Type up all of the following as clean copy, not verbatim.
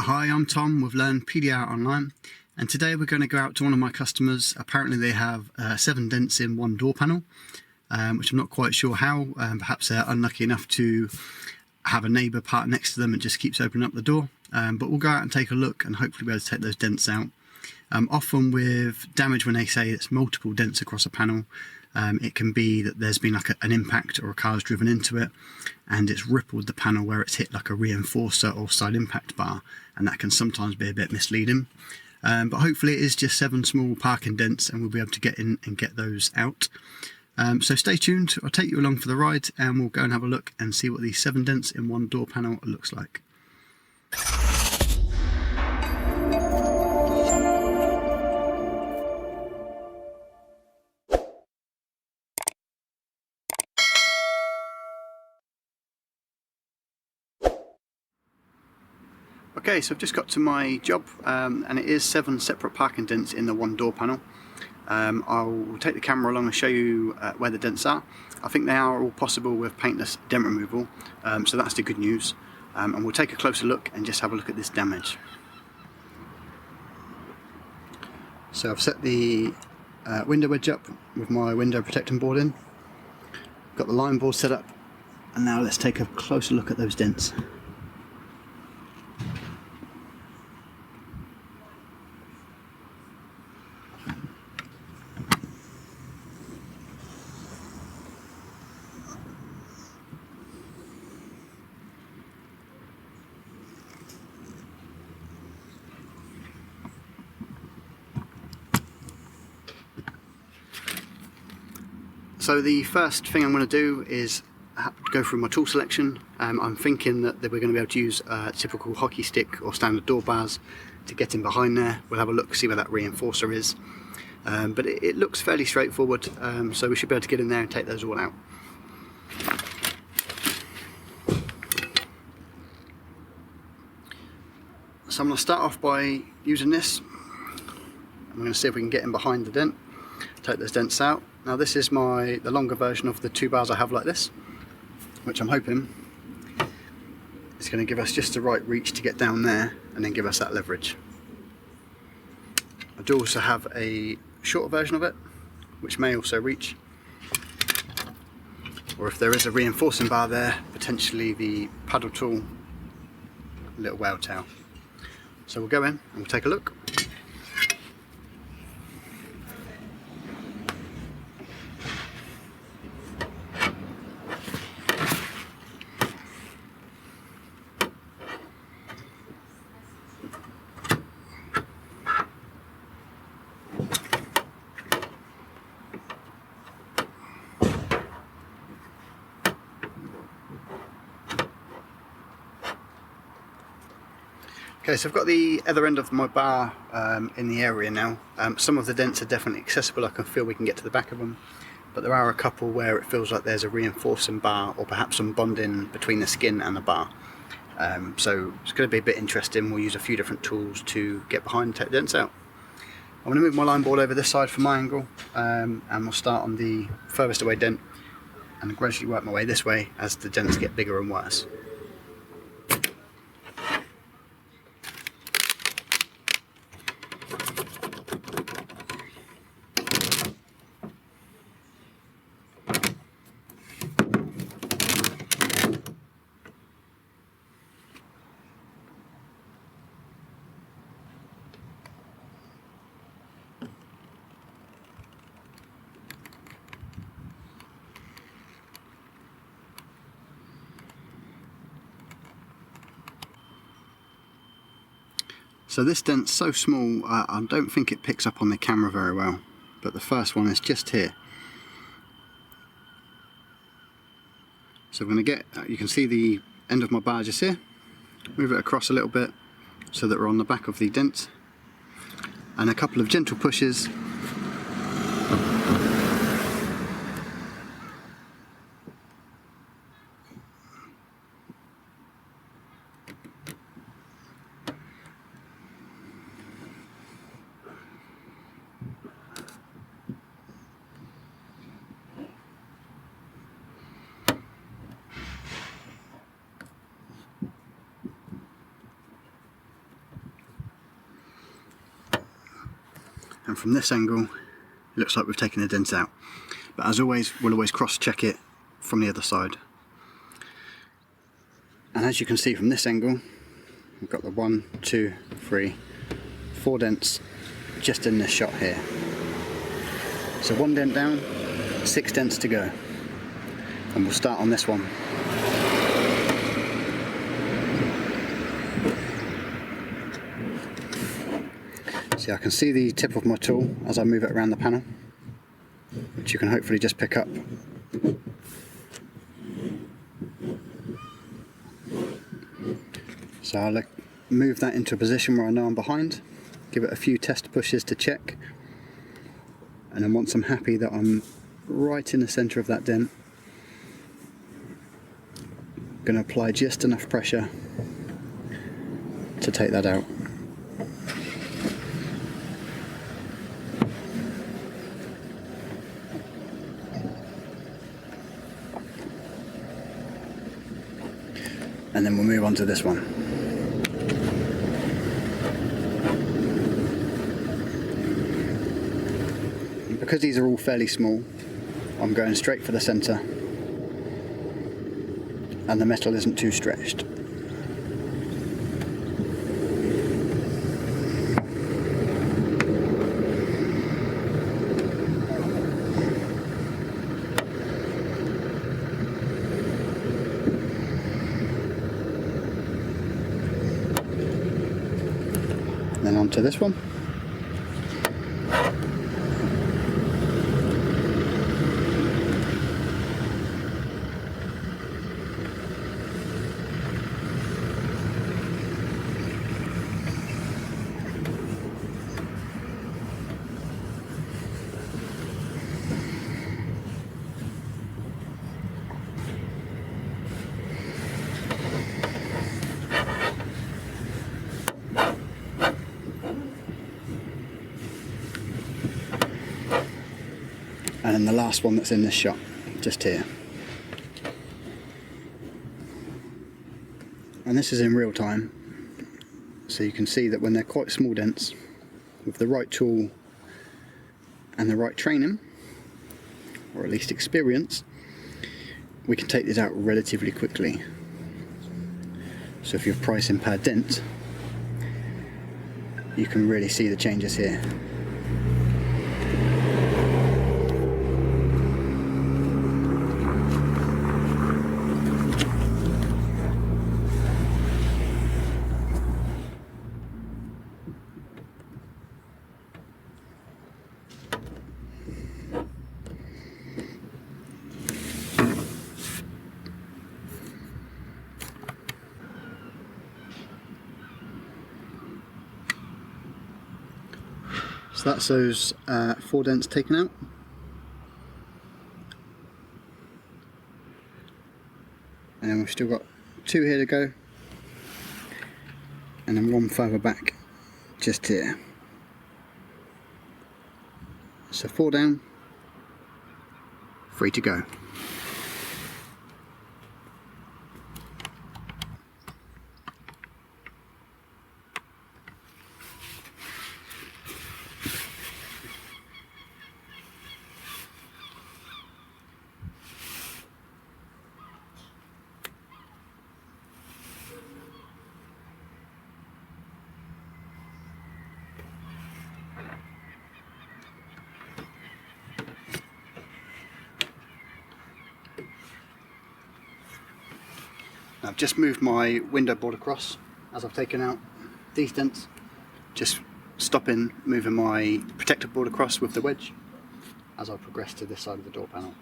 Hi, I'm Tom with Learn PDR Online, and today we're going to go out to one of my customers. Apparently they have 7 dents in one door panel, which I'm not quite sure how. Perhaps they're unlucky enough to have a neighbour park next to them and just keeps opening up the door. But we'll go out and take a look and hopefully be able to take those dents out. Often with damage, when they say it's multiple dents across a panel, it can be that there's been like an impact or a car's driven into it and it's rippled the panel where it's hit like a reinforcer or side impact bar, and that can sometimes be a bit misleading. But hopefully it is just 7 small parking dents and we'll be able to get in and get those out. So stay tuned, I'll take you along for the ride and we'll go and have a look and see what these 7 dents in one door panel looks like. Okay, so I've just got to my job and it is 7 separate parking dents in the one door panel. I'll take the camera along and show you where the dents are. I think they are all possible with paintless dent removal, so that's the good news. And we'll take a closer look and just have a look at this damage. So I've set the window wedge up with my window protecting board in. Got the line board set up, and now let's take a closer look at those dents. So the first thing I'm going to do is go through my tool selection. I'm thinking that we're going to be able to use a typical hockey stick or standard door bars to get in behind there. We'll have a look, see where that reinforcer is. But it looks fairly straightforward, so we should be able to get in there and take those all out. So I'm going to start off by using this. I'm going to see if we can get in behind the dent, take those dents out. Now this is the longer version of the 2 bars I have like this, which I'm hoping is going to give us just the right reach to get down there and then give us that leverage. I do also have a shorter version of it, which may also reach, or if there is a reinforcing bar there, potentially the paddle tool, little whale tail. So we'll go in and we'll take a look. Okay, so I've got the other end of my bar in the area now. Some of the dents are definitely accessible, I can feel we can get to the back of them, but there are a couple where it feels like there's a reinforcing bar or perhaps some bonding between the skin and the bar. So it's going to be a bit interesting. We'll use a few different tools to get behind and take the dents out. I'm going to move my line board over this side for my angle, and we'll start on the furthest away dent and gradually work my way this way as the dents get bigger and worse. So this dent's so small, I don't think it picks up on the camera very well, but the first one is just here. So I'm going to you can see the end of my bar just here, move it across a little bit so that we're on the back of the dent, and a couple of gentle pushes. and from this angle it looks like we've taken the dent out. But as always, we'll always cross-check it from the other side. And as you can see from this angle, we've got the 1, 2, 3, 4 dents just in this shot here. So 1 dent down, 6 dents to go. And we'll start on this one. See, I can see the tip of my tool as I move it around the panel, which you can hopefully just pick up. So I'll move that into a position where I know I'm behind, give it a few test pushes to check, and then once I'm happy that I'm right in the centre of that dent, I'm going to apply just enough pressure to take that out. And then we'll move on to this one. And because these are all fairly small, I'm going straight for the centre, and the metal isn't too stretched. Then onto this one. And then the last one that's in this shot, just here. And this is in real time, so you can see that when they're quite small dents, with the right tool and the right training, or at least experience, we can take these out relatively quickly. So if you're pricing per dent, you can really see the changes here. So that's those 4 dents taken out. And then we've still got 2 here to go. And then 1 further back, just here. So 4 down, 3 to go. I've just moved my window board across as I've taken out these dents, just stopping, moving my protective board across with the wedge as I progress to this side of the door panel.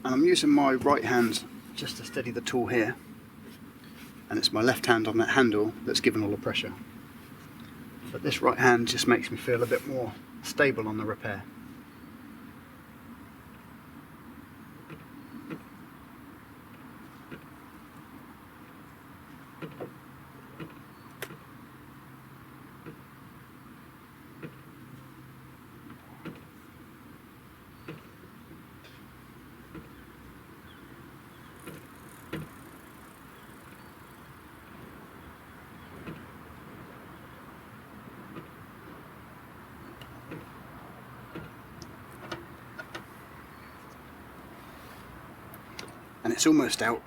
And I'm using my right hand just to steady the tool here, and it's my left hand on that handle that's giving all the pressure. But this right hand just makes me feel a bit more stable on the repair. and it's almost out,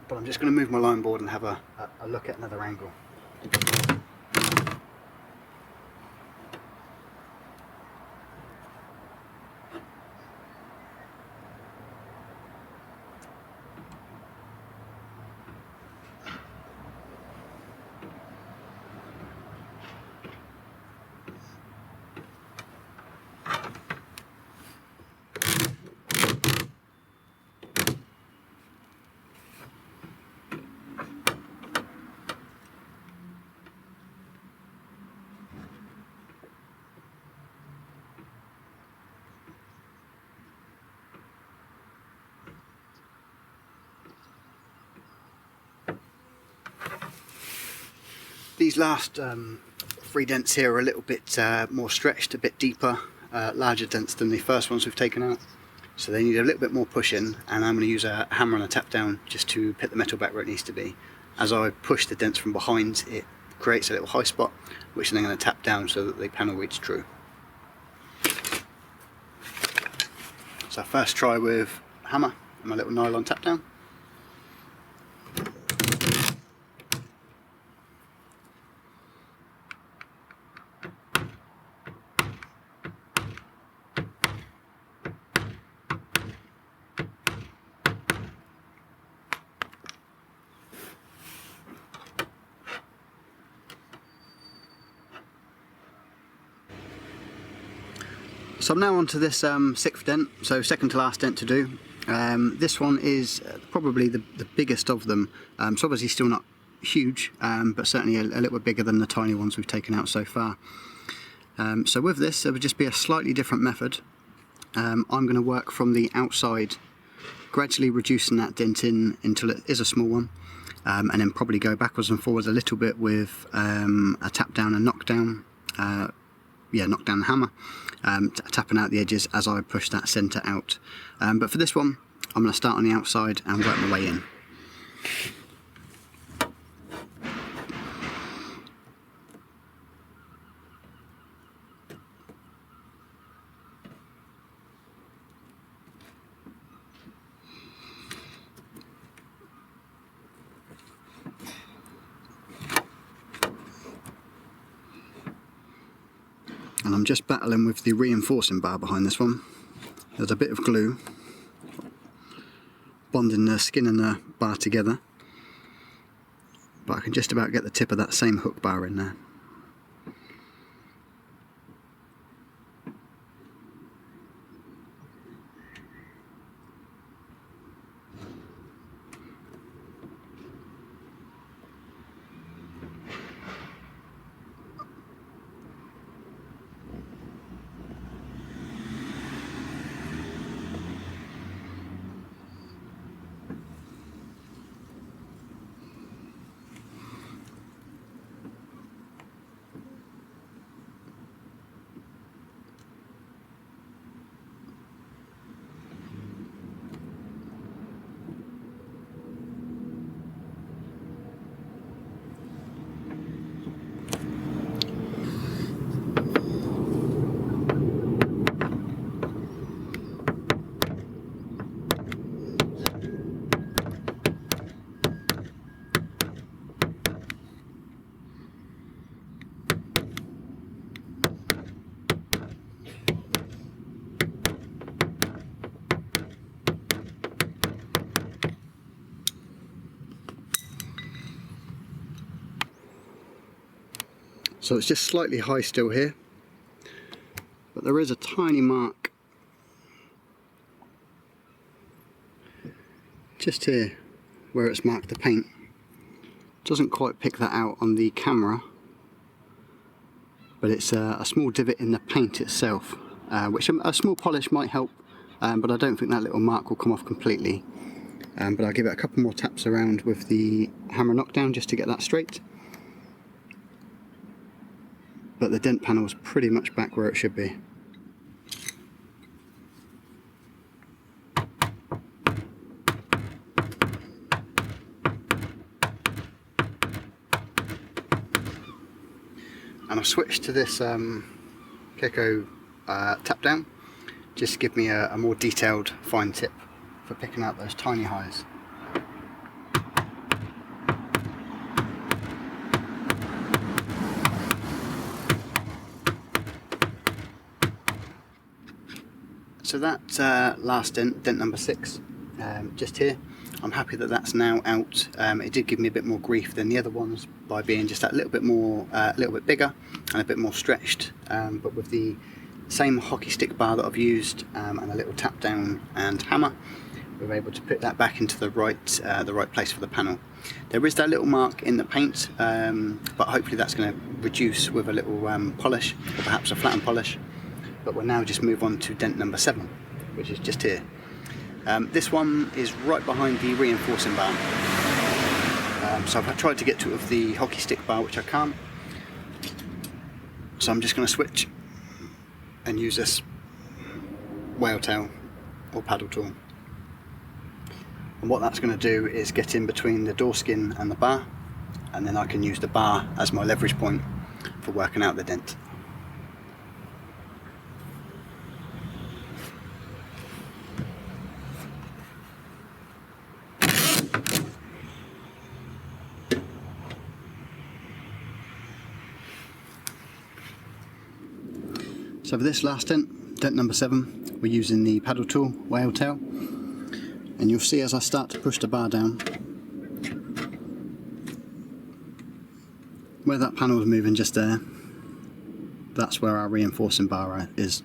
but I'm just going to move my line board and have a look at another angle. These last 3 dents here are a little bit more stretched, a bit deeper, larger dents than the first ones we've taken out. So they need a little bit more pushing, and I'm going to use a hammer and a tap down just to put the metal back where it needs to be. As I push the dents from behind, it creates a little high spot, which I'm going to tap down so that the panel reads true. So first try with hammer and my little nylon tap down. So I'm now on to this 6th dent, so second to last dent to do. This one is probably the biggest of them, so obviously still not huge, but certainly a little bit bigger than the tiny ones we've taken out so far. So with this, there would just be a slightly different method. I'm going to work from the outside, gradually reducing that dent in until it is a small one, and then probably go backwards and forwards a little bit with a tap down and knock down. Knock down the hammer, tapping out the edges as I push that centre out. But for this one, I'm going to start on the outside and work my way in. And I'm just battling with the reinforcing bar behind this one. There's a bit of glue bonding the skin and the bar together, but I can just about get the tip of that same hook bar in there. So it's just slightly high still here, but there is a tiny mark just here where it's marked the paint. Doesn't quite pick that out on the camera, but it's a small divot in the paint itself, which a small polish might help, but I don't think that little mark will come off completely. But I'll give it a couple more taps around with the hammer knockdown just to get that straight. But the dent panel is pretty much back where it should be. And I've switched to this Kiko tap down, just to give me a more detailed fine tip for picking out those tiny highs. So that last dent, dent number 6, just here, I'm happy that that's now out. It did give me a bit more grief than the other ones by being just that little bit more, a little bit bigger and a bit more stretched. But with the same hockey stick bar that I've used and a little tap down and hammer, we were able to put that back into the right place for the panel. There is that little mark in the paint, but hopefully that's going to reduce with a little polish, or perhaps a flatten polish. But we'll now just move on to dent number 7, which is just here. This one is right behind the reinforcing bar. So I've tried to get to it with the hockey stick bar, which I can't. So I'm just going to switch and use this whale tail or paddle tool. And what that's going to do is get in between the door skin and the bar, and then I can use the bar as my leverage point for working out the dent. So for this last dent, dent number 7, we're using the paddle tool, whale tail, and you'll see as I start to push the bar down, where that panel is moving just there, that's where our reinforcing bar is.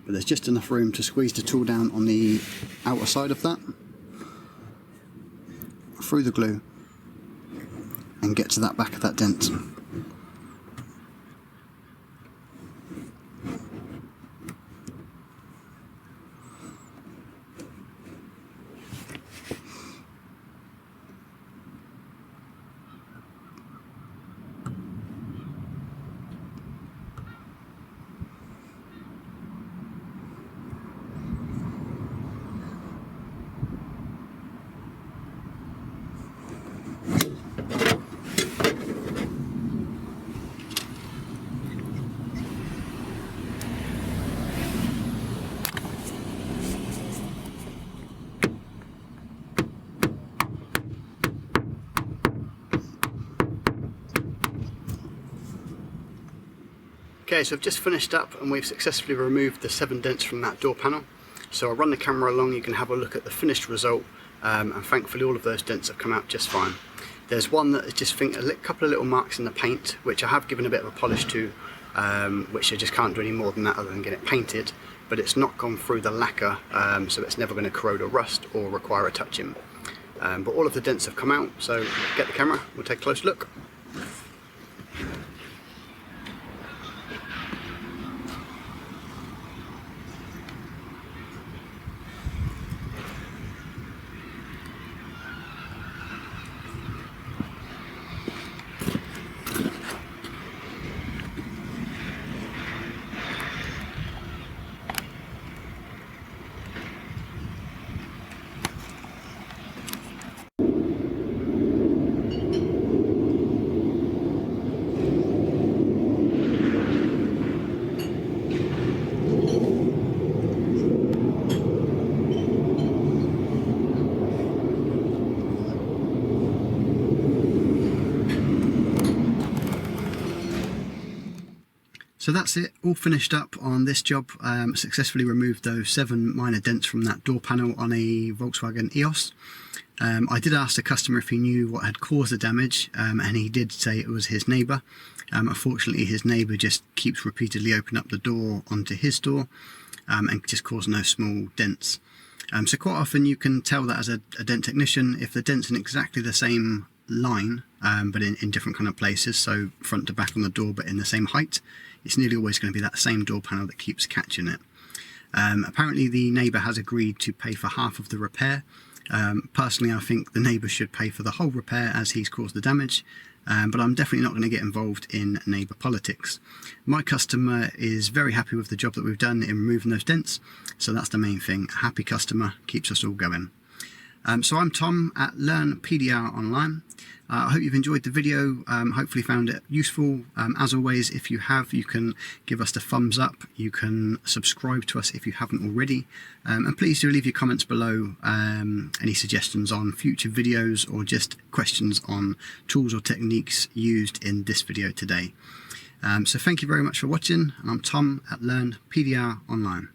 But there's just enough room to squeeze the tool down on the outer side of that, through the glue, and get to that back of that dent. Okay, so I've just finished up and we've successfully removed the 7 dents from that door panel. So I'll run the camera along, you can have a look at the finished result, and thankfully all of those dents have come out just fine. There's one that is just a couple of little marks in the paint, which I have given a bit of a polish to, which I just can't do any more than that other than get it painted, but it's not gone through the lacquer, so it's never going to corrode or rust or require a touching. But all of the dents have come out, so get the camera, we'll take a close look. So that's it, all finished up on this job. Successfully removed those 7 minor dents from that door panel on a Volkswagen EOS. I did ask the customer if he knew what had caused the damage, and he did say it was his neighbour. Unfortunately, his neighbour just keeps repeatedly opening up the door onto his door and just causing those small dents. So quite often you can tell that as a dent technician if the dent's in exactly the same line, but in different kind of places, so front to back on the door but in the same height. It's nearly always going to be that same door panel that keeps catching it. Apparently the neighbour has agreed to pay for half of the repair. Personally, I think the neighbour should pay for the whole repair as he's caused the damage, but I'm definitely not going to get involved in neighbour politics. My customer is very happy with the job that we've done in removing those dents, so that's the main thing. A happy customer keeps us all going. So I'm Tom at Learn PDR Online. I hope you've enjoyed the video, hopefully found it useful. As always, if you have, you can give us the thumbs up, you can subscribe to us if you haven't already, and please do leave your comments below, any suggestions on future videos or just questions on tools or techniques used in this video today. So thank you very much for watching, and I'm Tom at Learn PDR Online.